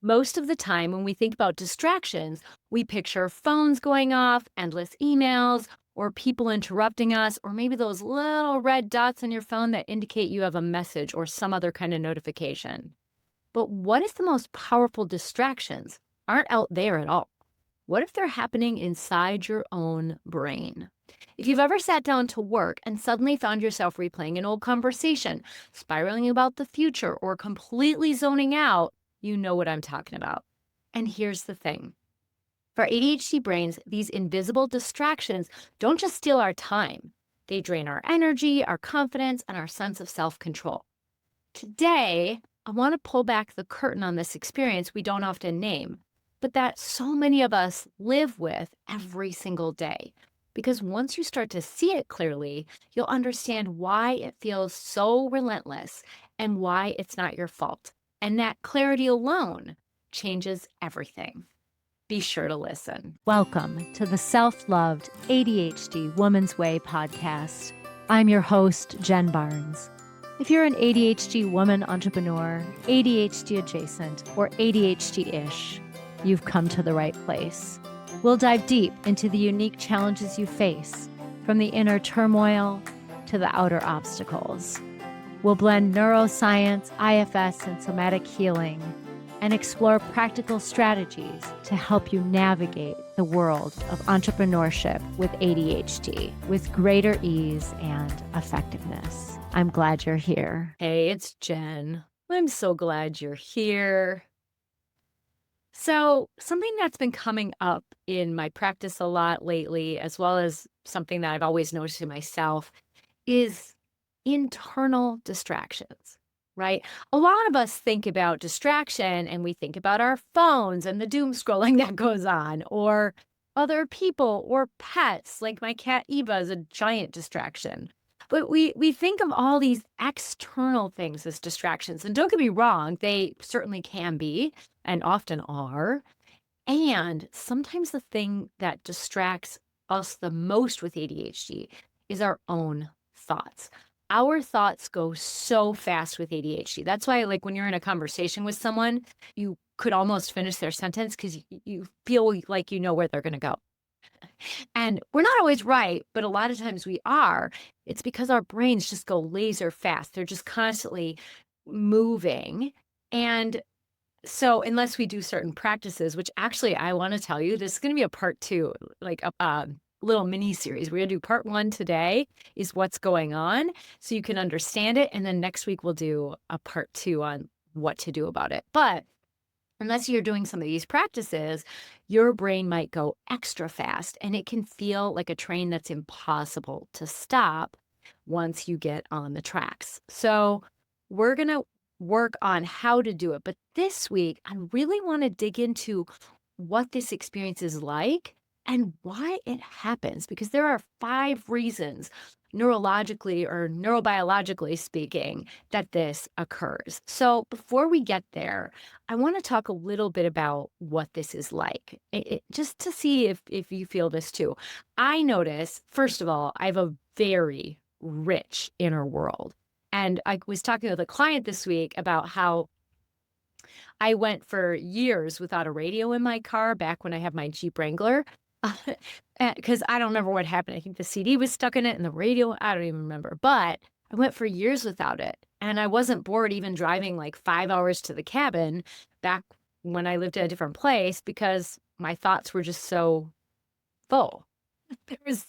Most of the time, when we think about distractions, we picture phones going off, endless emails, or people interrupting us, or maybe those little red dots on your phone that indicate you have a message or some other kind of notification. But what if the most powerful distractions aren't out there at all? What if they're happening inside your own brain? If you've ever sat down to work and suddenly found yourself replaying an old conversation, spiraling about the future, or completely zoning out, you know what I'm talking about. And here's the thing, for ADHD brains, these invisible distractions don't just steal our time, they drain our energy, our confidence, and our sense of self control. Today, I want to pull back the curtain on this experience we don't often name, but that so many of us live with every single day. Because once you start to see it clearly, you'll understand why it feels so relentless and why it's not your fault. And that clarity alone changes everything. Be sure to listen. Welcome to the Self-Loved ADHD Woman's Way podcast. I'm your host, Jen Barnes. If you're an ADHD woman entrepreneur, ADHD adjacent, or ADHD-ish, you've come to the right place. We'll dive deep into the unique challenges you face, from the inner turmoil to the outer obstacles. We'll blend neuroscience, IFS, and somatic healing, and explore practical strategies to help you navigate the world of entrepreneurship with ADHD with greater ease and effectiveness. I'm glad you're here. Hey, it's Jen. I'm so glad you're here. So, something that's been coming up in my practice a lot lately, as well as something that I've always noticed in myself, is internal distractions, right? A lot of us think about distraction and we think about our phones and the doom scrolling that goes on, or other people or pets, like my cat Eva is a giant distraction. But we think of all these external things as distractions. And don't get me wrong, they certainly can be and often are. And sometimes the thing that distracts us the most with ADHD is our own thoughts. Our thoughts go so fast with ADHD. That's why, like, when you're in a conversation with someone, you could almost finish their sentence because you feel like you know where they're going to go. And we're not always right, but a lot of times we are. It's because our brains just go laser fast. They're just constantly moving. And so unless we do certain practices, which actually I want to tell you, this is going to be a part 2, like a little mini series. We're going to do part 1 today is what's going on so you can understand it. And then next week we'll do a part 2 on what to do about it. But unless you're doing some of these practices, your brain might go extra fast and it can feel like a train that's impossible to stop once you get on the tracks. So we're going to work on how to do it. But this week, I really want to dig into what this experience is like and why it happens, because there are 5 reasons neurologically or neurobiologically speaking that this occurs. So before we get there, I want to talk a little bit about what this is like, just to see if you feel this too. I notice, first of all, I have a very rich inner world. And I was talking with a client this week about how I went for years without a radio in my car back when I had my Jeep Wrangler. Because I don't remember what happened. I think the CD was stuck in it and the radio, I don't even remember. But I went for years without it. And I wasn't bored even driving like 5 hours to the cabin back when I lived in a different place because my thoughts were just so full.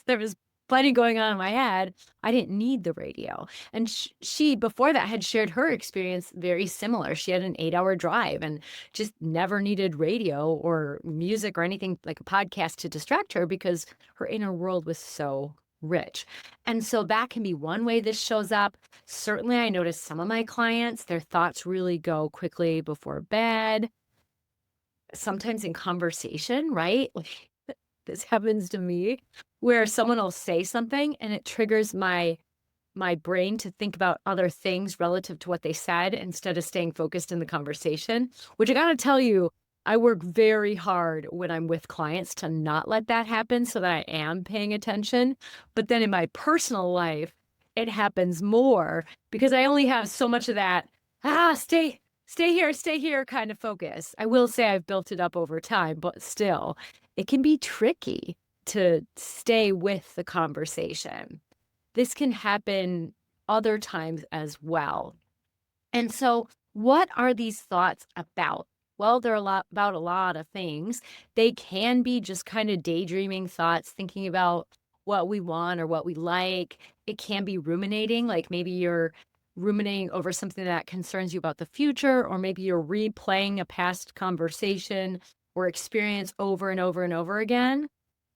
There was plenty going on in my head. I didn't need the radio. And she before that had shared her experience very similar. She had an 8-hour drive and just never needed radio or music or anything like a podcast to distract her because her inner world was so rich. And so that can be one way this shows up. Certainly, I noticed some of my clients, their thoughts really go quickly before bed. Sometimes in conversation, right? Like, this happens to me where someone will say something and it triggers my brain to think about other things relative to what they said instead of staying focused in the conversation, which I got to tell you, I work very hard when I'm with clients to not let that happen so that I am paying attention. But then in my personal life, it happens more because I only have so much of that, stay stay here kind of focus. I will say I've built it up over time, but still, it can be tricky to stay with the conversation. This can happen other times as well. And so, what are these thoughts about? Well, they're a lot of things. They can be just kind of daydreaming thoughts, thinking about what we want or what we like. It can be ruminating, like maybe you're ruminating over something that concerns you about the future, or maybe you're replaying a past conversation or experience over and over and over again.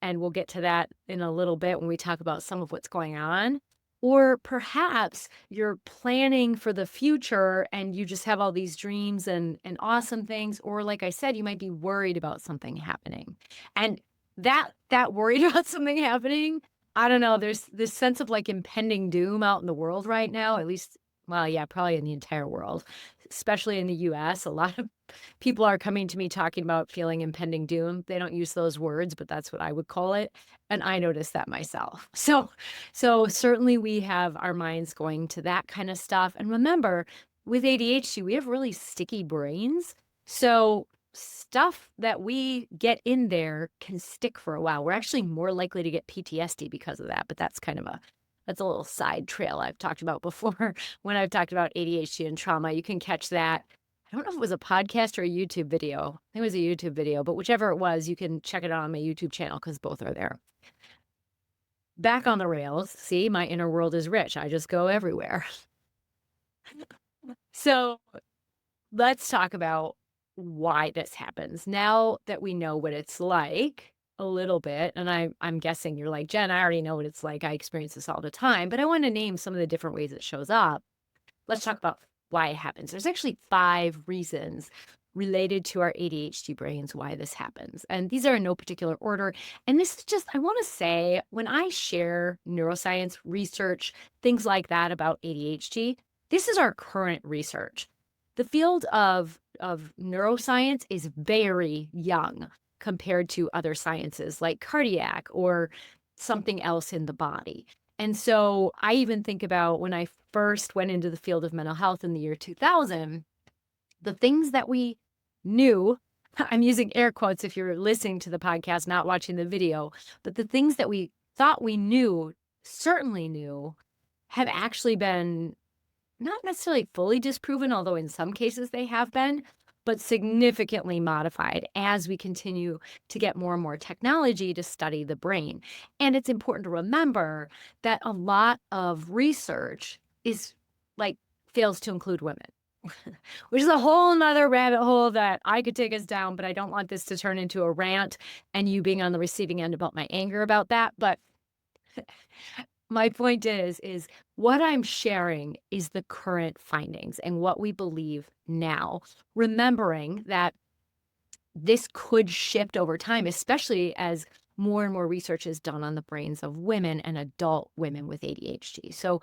And we'll get to that in a little bit when we talk about some of what's going on. Or perhaps you're planning for the future and you just have all these dreams and awesome things. Or like I said, you might be worried about something happening. And that worried about something happening, I don't know, there's this sense of like impending doom out in the world right now, at least, well, yeah, probably in the entire world, especially in the US. A lot of people are coming to me talking about feeling impending doom. They don't use those words, but that's what I would call it. And I noticed that myself. So certainly we have our minds going to that kind of stuff. And remember, with ADHD, we have really sticky brains. So stuff that we get in there can stick for a while. We're actually more likely to get PTSD because of that, but that's a little side trail I've talked about before when I've talked about ADHD and trauma. You can catch that. I don't know if it was a podcast or a YouTube video. I think it was a YouTube video, but whichever it was, you can check it out on my YouTube channel because both are there. Back on the rails. See, my inner world is rich. I just go everywhere. So let's talk about why this happens. Now that we know what it's like a little bit, and I'm guessing you're like, Jen, I already know what it's like. I experience this all the time, but I want to name some of the different ways it shows up. Let's talk about why it happens. There's actually 5 reasons related to our ADHD brains why this happens. And these are in no particular order. And this is just, I want to say, when I share neuroscience research, things like that about ADHD, this is our current research. The field of neuroscience is very young compared to other sciences like cardiac or something else in the body. And so I even think about when I first went into the field of mental health in the year 2000, the things that we knew, I'm using air quotes if you're listening to the podcast, not watching the video, but the things that we thought we knew, certainly knew, have actually been not necessarily fully disproven, although in some cases they have been, but significantly modified as we continue to get more and more technology to study the brain. And it's important to remember that a lot of research is like fails to include women, which is a whole nother rabbit hole that I could take us down, but I don't want this to turn into a rant and you being on the receiving end about my anger about that. But my point is what I'm sharing is the current findings and what we believe now, remembering that this could shift over time, especially as more and more research is done on the brains of women and adult women with ADHD. So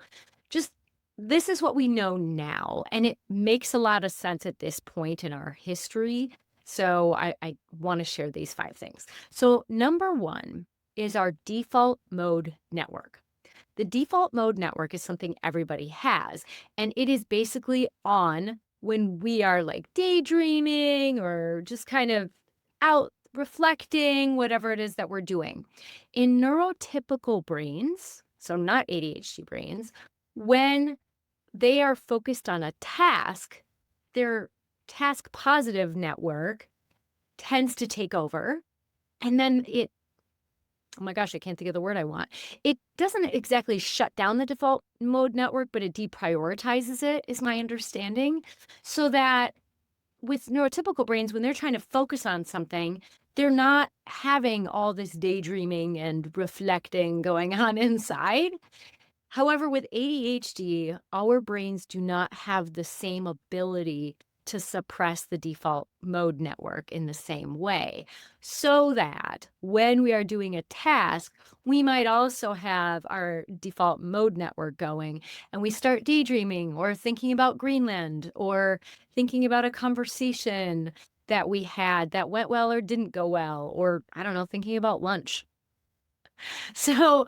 just this is what we know now, and it makes a lot of sense at this point in our history. So I want to share these 5 things. So number 1 is our default mode network. The default mode network is something everybody has, and it is basically on when we are like daydreaming or just kind of out reflecting, whatever it is that we're doing. In neurotypical brains, so not ADHD brains, when they are focused on a task, their task positive network tends to take over, and then oh my gosh, I can't think of the word I want. It doesn't exactly shut down the default mode network, but it deprioritizes it, is my understanding. So that with neurotypical brains, when they're trying to focus on something, they're not having all this daydreaming and reflecting going on inside. However, with ADHD, our brains do not have the same ability to suppress the default mode network in the same way. So that when we are doing a task, we might also have our default mode network going and we start daydreaming or thinking about Greenland or thinking about a conversation that we had that went well or didn't go well, or I don't know, thinking about lunch. So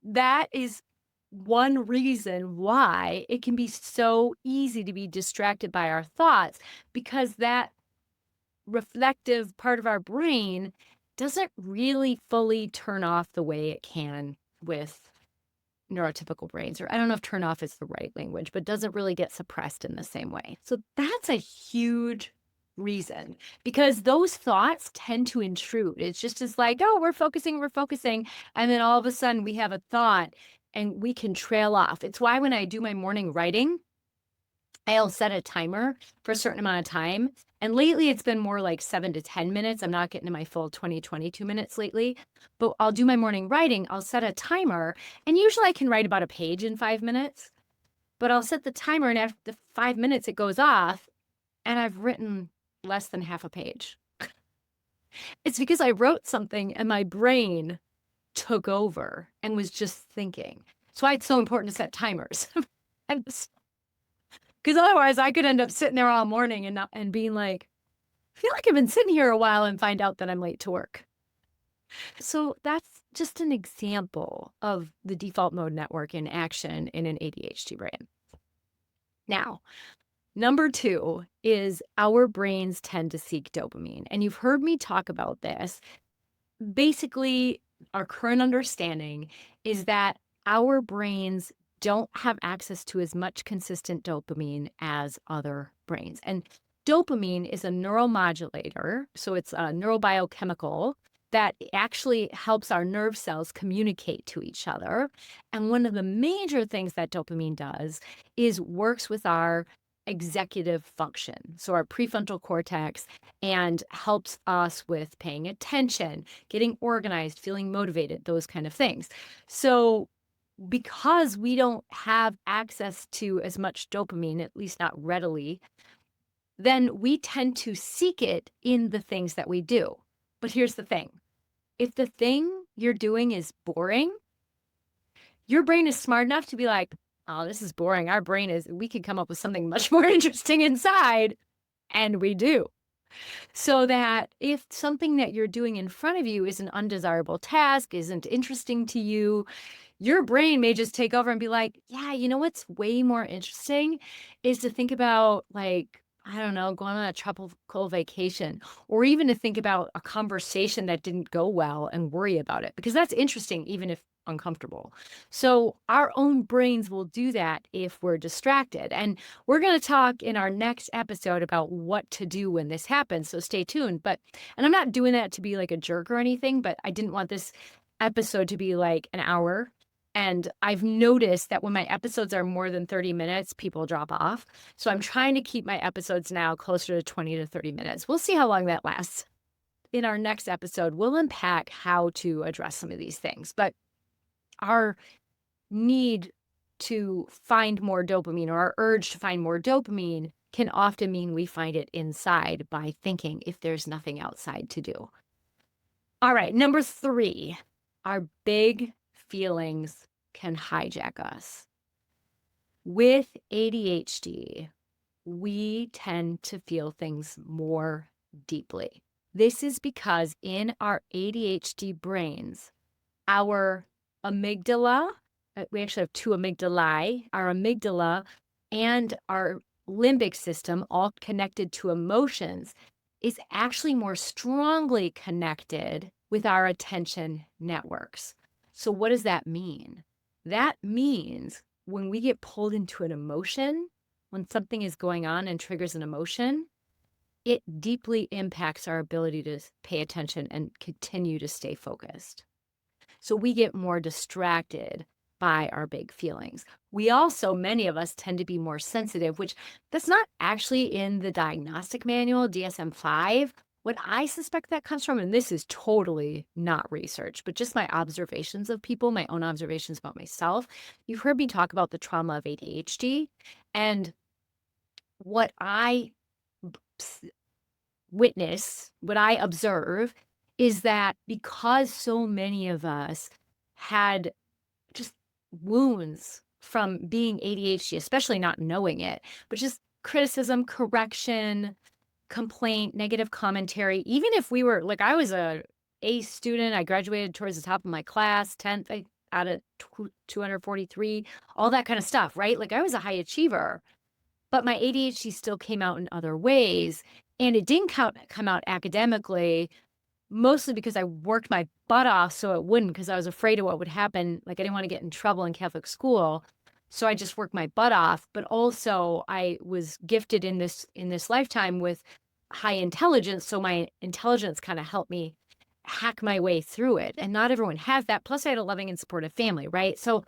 that is one reason why it can be so easy to be distracted by our thoughts, because that reflective part of our brain doesn't really fully turn off the way it can with neurotypical brains, or I don't know if turn off is the right language, but doesn't really get suppressed in the same way. So that's a huge reason, because those thoughts tend to intrude. It's just as like, oh, we're focusing. And then all of a sudden we have a thought and we can trail off. It's why when I do my morning writing, I'll set a timer for a certain amount of time. And lately it's been more like 7 to 10 minutes. I'm not getting to my full 20, 22 minutes lately, but I'll do my morning writing. I'll set a timer, and usually I can write about a page in 5 minutes, but I'll set the timer, and after the 5 minutes it goes off and I've written less than half a page. It's because I wrote something and my brain took over and was just thinking. That's why it's so important to set timers. Because otherwise I could end up sitting there all morning and being like, I feel like I've been sitting here a while, and find out that I'm late to work. So that's just an example of the default mode network in action in an ADHD brain. Now, number 2 is our brains tend to seek dopamine. And you've heard me talk about this. Basically, our current understanding is that our brains don't have access to as much consistent dopamine as other brains. And dopamine is a neuromodulator, so it's a neurobiochemical that actually helps our nerve cells communicate to each other. And one of the major things that dopamine does is works with our executive function, so our prefrontal cortex, and helps us with paying attention, getting organized, feeling motivated, those kind of things. So because we don't have access to as much dopamine, at least not readily, then we tend to seek it in the things that we do. But here's the thing. If the thing you're doing is boring, your brain is smart enough to be like, oh, this is boring. We could come up with something much more interesting inside. And we do. So that if something that you're doing in front of you is an undesirable task, isn't interesting to you, your brain may just take over and be like, yeah, you know what's way more interesting is to think about, like, I don't know, going on a tropical vacation, or even to think about a conversation that didn't go well and worry about it, because that's interesting, even if uncomfortable. So our own brains will do that if we're distracted. And we're going to talk in our next episode about what to do when this happens. So stay tuned. And I'm not doing that to be like a jerk or anything, but I didn't want this episode to be like an hour. And I've noticed that when my episodes are more than 30 minutes, people drop off. So I'm trying to keep my episodes now closer to 20 to 30 minutes. We'll see how long that lasts. In our next episode, we'll unpack how to address some of these things. But our need to find more dopamine, or our urge to find more dopamine, can often mean we find it inside by thinking, if there's nothing outside to do. All right, number 3, our big feelings can hijack us. With ADHD, we tend to feel things more deeply. This is because in our ADHD brains, our amygdala, we actually have 2 amygdalae, our amygdala and our limbic system, all connected to emotions, is actually more strongly connected with our attention networks. So what does that mean? That means when we get pulled into an emotion, when something is going on and triggers an emotion, it deeply impacts our ability to pay attention and continue to stay focused. So we get more distracted by our big feelings. We also, many of us, tend to be more sensitive, which that's not actually in the diagnostic manual, DSM-5. What I suspect that comes from, and this is totally not research, but just my observations of people, my own observations about myself. You've heard me talk about the trauma of ADHD, and what I witness, what I observe, is that because so many of us had just wounds from being ADHD, especially not knowing it, but just criticism, correction, complaint, negative commentary. Even if we were, like, I was a student, I graduated towards the top of my class, 10th. out of 243, all that kind of stuff, right? Like I was a high achiever, but my ADHD still came out in other ways. And it didn't come out academically, mostly because I worked my butt off so it wouldn't, because I was afraid of what would happen. Like I didn't want to get in trouble in Catholic school. So I just worked my butt off. But also I was gifted in this lifetime with high intelligence. So my intelligence kind of helped me hack my way through it. And not everyone has that. Plus I had a loving and supportive family, right? So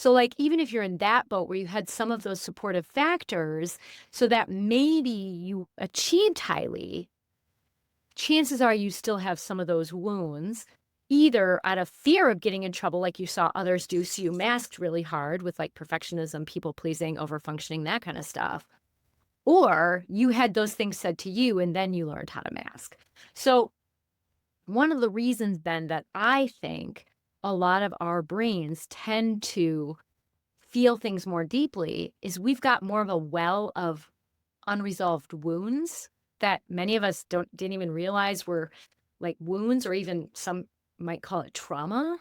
like even if you're in that boat where you had some of those supportive factors so that maybe you achieved highly, chances are you still have some of those wounds, either out of fear of getting in trouble like you saw others do, so you masked really hard with like perfectionism, people pleasing, over functioning, that kind of stuff, or you had those things said to you and then you learned how to mask. So one of the reasons then that I think a lot of our brains tend to feel things more deeply is we've got more of a well of unresolved wounds that many of us didn't even realize were like wounds, or even some might call it trauma,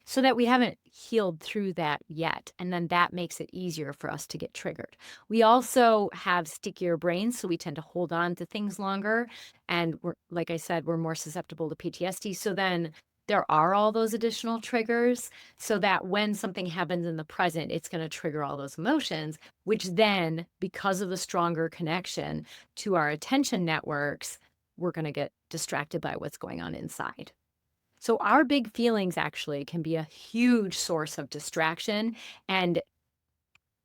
so that we haven't healed through that yet. And then that makes it easier for us to get triggered. We also have stickier brains, so we tend to hold on to things longer. And we're, like I said, we're more susceptible to PTSD. So then there are all those additional triggers, so that when something happens in the present, it's going to trigger all those emotions, which then, because of the stronger connection to our attention networks, we're going to get distracted by what's going on inside. So our big feelings actually can be a huge source of distraction, and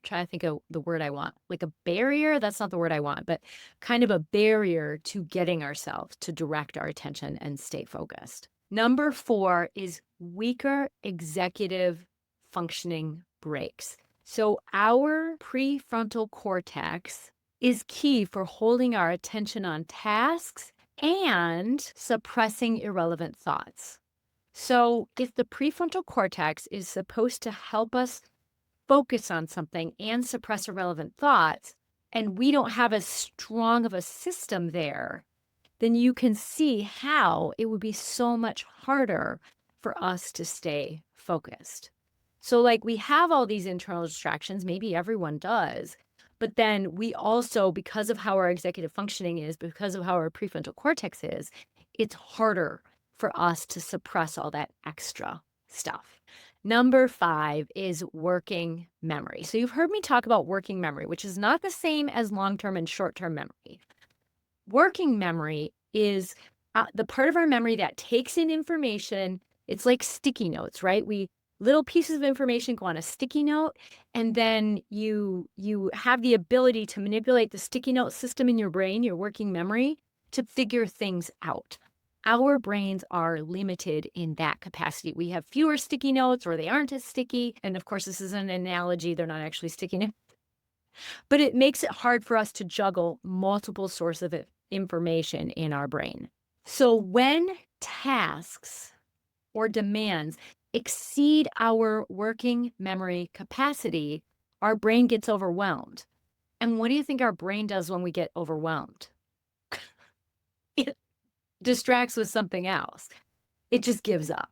try to think of the word I want, like a barrier. That's not the word I want, but kind of a barrier to getting ourselves to direct our attention and stay focused. Number 4 is weaker executive functioning breaks. So our prefrontal cortex is key for holding our attention on tasks and suppressing irrelevant thoughts. So if the prefrontal cortex is supposed to help us focus on something and suppress irrelevant thoughts, and we don't have as strong of a system there, then you can see how it would be so much harder for us to stay focused. So like we have all these internal distractions, maybe everyone does, but then we also, because of how our executive functioning is, because of how our prefrontal cortex is, it's harder for us to suppress all that extra stuff. Number 5 is working memory. So you've heard me talk about working memory, which is not the same as long-term and short-term memory. Working memory is the part of our memory that takes in information. It's like sticky notes, right? Little pieces of information go on a sticky note, and then you have the ability to manipulate the sticky note system in your brain, your working memory, to figure things out. Our brains are limited in that capacity. We have fewer sticky notes, or they aren't as sticky. And of course, this is an analogy. They're not actually sticky notes. But it makes it hard for us to juggle multiple sources of information in our brain. So when tasks or demands exceed our working memory capacity, our brain gets overwhelmed. And what do you think our brain does when we get overwhelmed? It distracts with something else. It just gives up.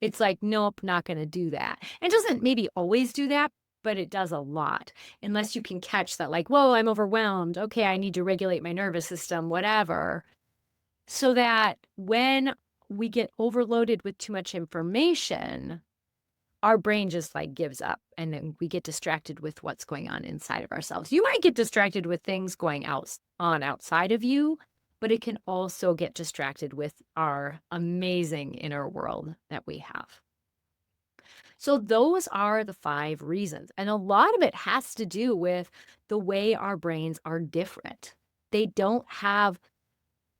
It's like, nope, not going to do that. And it doesn't maybe always do that, but it does a lot. Unless you can catch that, like, whoa, I'm overwhelmed. Okay, I need to regulate my nervous system, whatever. So that when we get overloaded with too much information, our brain just like gives up, and then we get distracted with what's going on inside of ourselves. You might get distracted with things going on outside of you, but it can also get distracted with our amazing inner world that we have. So those are the 5 reasons. And a lot of it has to do with the way our brains are different. They don't have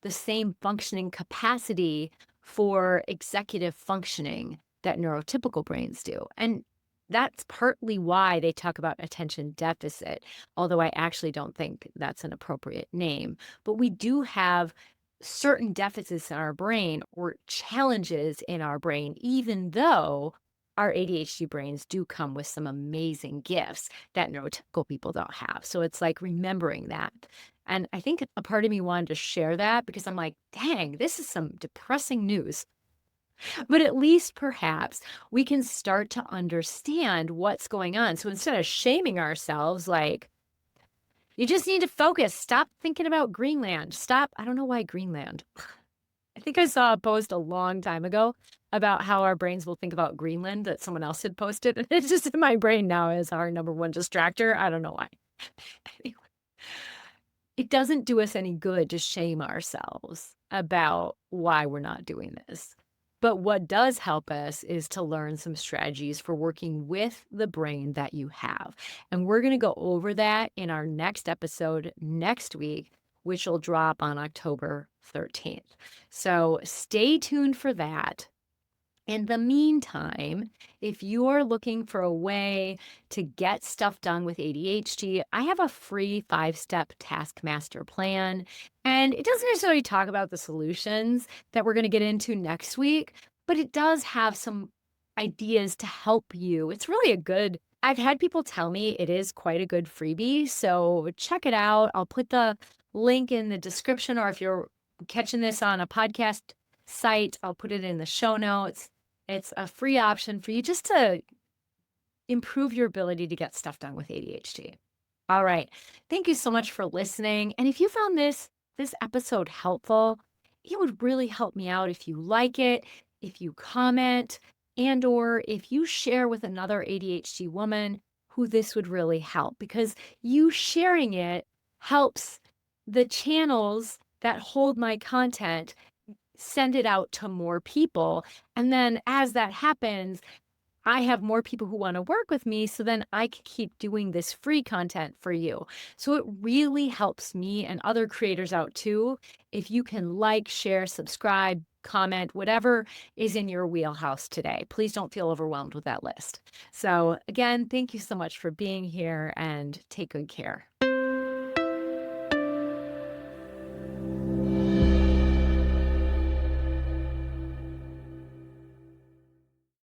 the same functioning capacity for executive functioning that neurotypical brains do. And that's partly why they talk about attention deficit, although I actually don't think that's an appropriate name. But we do have certain deficits in our brain, or challenges in our brain, even though our ADHD brains do come with some amazing gifts that neurotypical people don't have. So it's like remembering that. And I think a part of me wanted to share that because I'm like, dang, this is some depressing news. But at least perhaps we can start to understand what's going on. So instead of shaming ourselves, like, you just need to focus. Stop thinking about Greenland. Stop. I don't know why Greenland. I think I saw a post a long time ago about how our brains will think about Greenland that someone else had posted. And it's just in my brain now as our number one distractor. I don't know why. Anyway, it doesn't do us any good to shame ourselves about why we're not doing this. But what does help us is to learn some strategies for working with the brain that you have. And we're going to go over that in our next episode next week, which will drop on October 13th. So stay tuned for that. In the meantime, if you're looking for a way to get stuff done with ADHD, I have a free 5-step task master plan. And it doesn't necessarily talk about the solutions that we're going to get into next week, but it does have some ideas to help you. It's really I've had people tell me it is quite a good freebie. So check it out. I'll put the link in the description, or if you're catching this on a podcast site, I'll put it in the show notes. It's a free option for you just to improve your ability to get stuff done with ADHD. All right. Thank you so much for listening. And if you found this episode helpful, it would really help me out if you like it, if you comment, and or if you share with another ADHD woman who this would really help, because you sharing it helps the channels that hold my content send it out to more people. And then as that happens, I have more people who want to work with me. So then I can keep doing this free content for you. So it really helps me and other creators out too. If you can like, share, subscribe, comment, whatever is in your wheelhouse today. Please don't feel overwhelmed with that list. So again, thank you so much for being here and take good care.